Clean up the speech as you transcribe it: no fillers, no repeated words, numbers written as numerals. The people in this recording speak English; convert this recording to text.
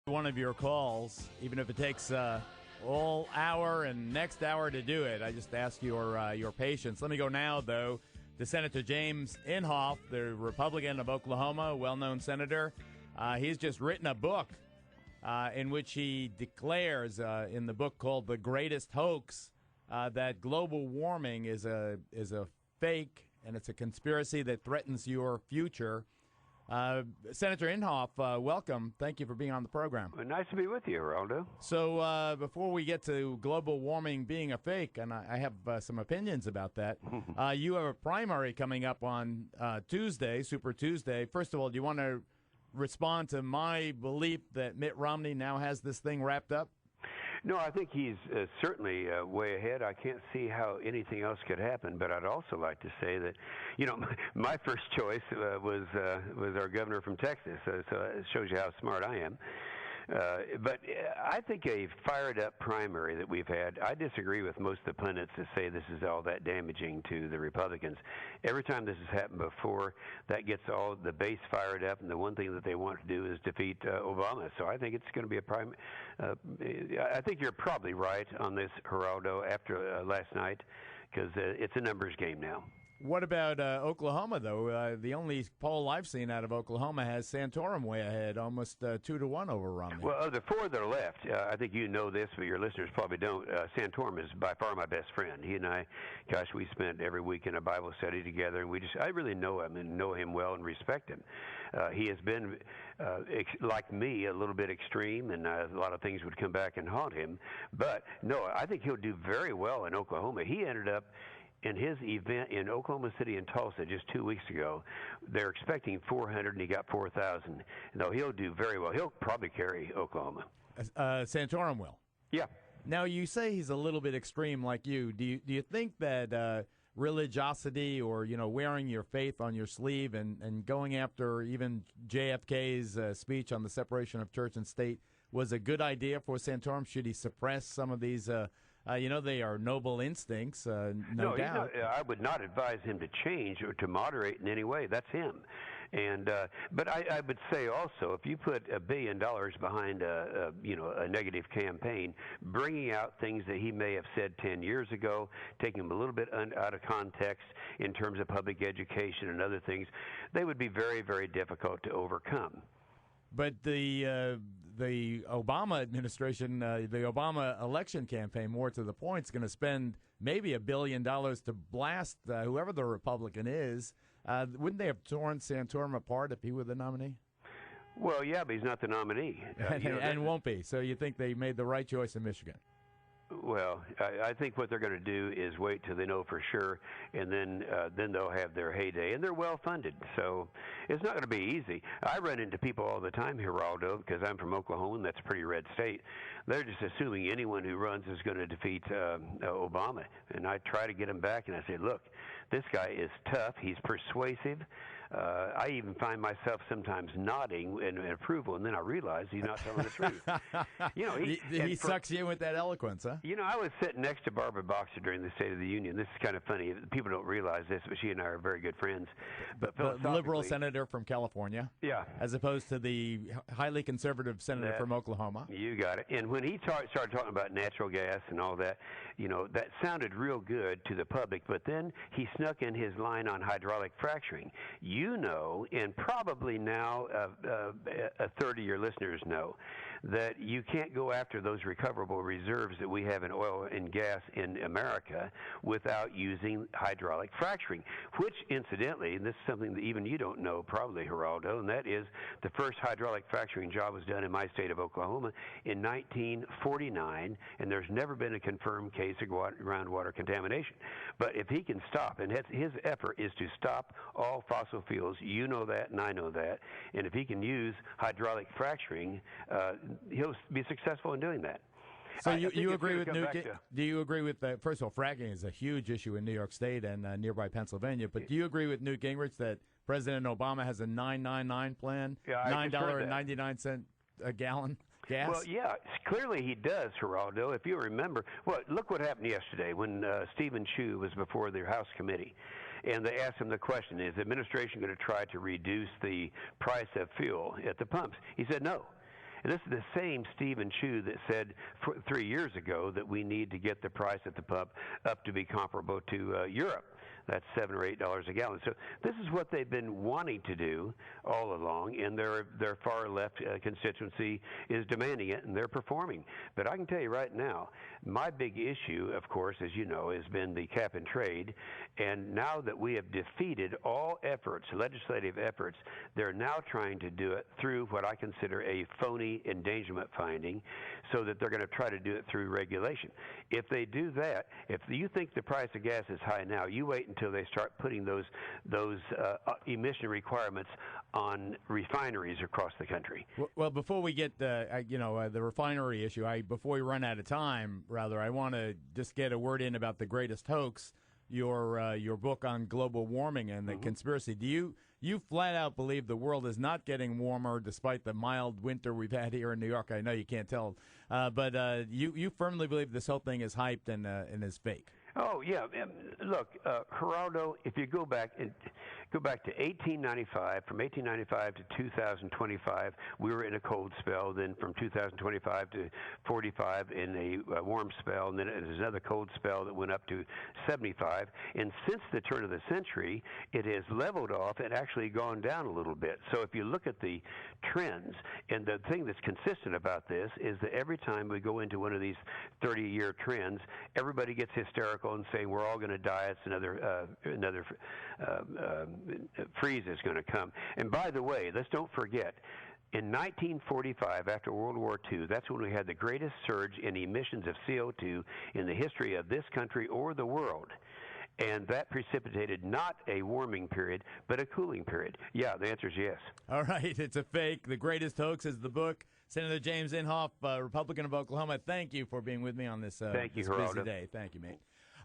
One of your calls, even if it takes all hour and next hour to do it. I just ask your patience. Let me go now, though, to Senator James Inhofe, the Republican of Oklahoma, a well-known senator. He's just written a book in which he declares, in the book called The Greatest Hoax, that global warming is a fake and it's a conspiracy that threatens your future. Senator Inhofe, welcome. Thank you for being on the program. Well, nice to be with you, Geraldo. So before we get to global warming being a fake, and I have some opinions about that, you have a primary coming up on Tuesday, Super Tuesday. First of all, do you want to respond to my belief that Mitt Romney now has this thing wrapped up? No, I think he's certainly way ahead. I can't see how anything else could happen, but I'd also like to say that, my first choice was our governor from Texas, so it shows you how smart I am. But I think a fired-up primary that we've had, I disagree with most of the pundits that say this is all that damaging to the Republicans. Every time this has happened before, that gets all the base fired up, and the one thing that they want to do is defeat Obama. So I think it's going to be a primary. I think you're probably right on this, Geraldo, after last night, because it's a numbers game now. What about Oklahoma, though? The only poll I've seen out of Oklahoma has Santorum way ahead, almost 2-1 over Romney. Well, of the four that are left, I think you know this, but your listeners probably don't. Santorum is by far my best friend. He and I, gosh, we spent every week in a Bible study together, and I really know him and know him well and respect him. He has been, like me, a little bit extreme, and a lot of things would come back and haunt him. But, no, I think he'll do very well in Oklahoma. He ended up in his event in Oklahoma City and Tulsa just 2 weeks ago. They're expecting 400, and he got 4,000. No, he'll do very well. He'll probably carry Oklahoma. Santorum will. Yeah. Now, you say he's a little bit extreme like you. Do you think that religiosity or, wearing your faith on your sleeve and going after even JFK's speech on the separation of church and state was a good idea for Santorum? Should he suppress some of these they are noble instincts, no doubt. I would not advise him to change or to moderate in any way. That's him. And but I would say also, if you put $1 billion behind a negative campaign, bringing out things that he may have said 10 years ago, taking them a little bit out of context in terms of public education and other things, they would be very, very difficult to overcome. But the Obama administration, the Obama election campaign, more to the point, is going to spend maybe $1 billion to blast whoever the Republican is. Wouldn't they have torn Santorum apart if he were the nominee? Well, yeah, but he's not the nominee. And won't be. So you think they made the right choice in Michigan? Well, I think what they're going to do is wait till they know for sure, and then they'll have their heyday, and they're well funded, so it's not going to be easy. I run into people all the time, Geraldo, because I'm from Oklahoma, and that's a pretty red state. They're just assuming anyone who runs is going to defeat Obama, and I try to get them back, and I say, look, this guy is tough, he's persuasive. I even find myself sometimes nodding in approval, and then I realize he's not telling the truth. He sucks you in with that eloquence, huh? I was sitting next to Barbara Boxer during the State of the Union. This is kind of funny. People don't realize this, but she and I are very good friends. But the liberal senator from California, yeah, as opposed to the highly conservative senator from Oklahoma. You got it. And when he started talking about natural gas and all that, that sounded real good to the public. But then he snuck in his line on hydraulic fracturing. And probably now a third of your listeners know, that you can't go after those recoverable reserves that we have in oil and gas in America without using hydraulic fracturing, which, incidentally, and this is something that even you don't know probably, Geraldo, and that is the first hydraulic fracturing job was done in my state of Oklahoma in 1949, and there's never been a confirmed case of groundwater contamination. But if he can stop, and his effort is to stop all fossil fuels, you know that and I know that, and if he can use hydraulic fracturing, he'll be successful in doing that. So you agree with Newt? Do you agree with that? First of all, fracking is a huge issue in New York State and nearby Pennsylvania. But do you agree with Newt Gingrich that President Obama has a 999 plan, $9.99 a gallon gas? Well, yeah, clearly he does, Geraldo. If you remember, look what happened yesterday when Stephen Chu was before the House committee. And they asked him the question, is the administration going to try to reduce the price of fuel at the pumps? He said no. And this is the same Stephen Chu that said 3 years ago that we need to get the price at the pump up to be comparable to Europe. That's $7 or $8 a gallon. So this is what they've been wanting to do all along, and their far left constituency is demanding it, and they're performing. But I can tell you right now, my big issue, of course, as you know, has been the cap and trade. And now that we have defeated all efforts, legislative efforts, they're now trying to do it through what I consider a phony endangerment finding, so that they're going to try to do it through regulation. If they do that, if you think the price of gas is high now, you wait until they start putting those emission requirements on refineries across the country. Well, before we get the refinery issue, before we run out of time, I want to just get a word in about the Greatest Hoax, your book on global warming and the conspiracy. Do you flat out believe the world is not getting warmer despite the mild winter we've had here in New York? I know you can't tell, but you firmly believe this whole thing is hyped and is fake. Oh yeah, look, Geraldo. If you go back to 1895, from 1895 to 2025, we were in a cold spell. Then from 2025 to 45, in a warm spell, and then there's another cold spell that went up to 75. And since the turn of the century, it has leveled off and actually gone down a little bit. So if you look at the trends, and the thing that's consistent about this is that every time we go into one of these 30-year trends, everybody gets hysterical and saying we're all going to die. It's another freeze is going to come. And by the way, let's don't forget, in 1945, after World War II, that's when we had the greatest surge in emissions of CO2 in the history of this country or the world. And that precipitated not a warming period, but a cooling period. Yeah, the answer is yes. All right, it's a fake. The Greatest Hoax is the book. Senator James Inhofe, Republican of Oklahoma, thank you for being with me on this, thank you, this busy day. Thank you, mate.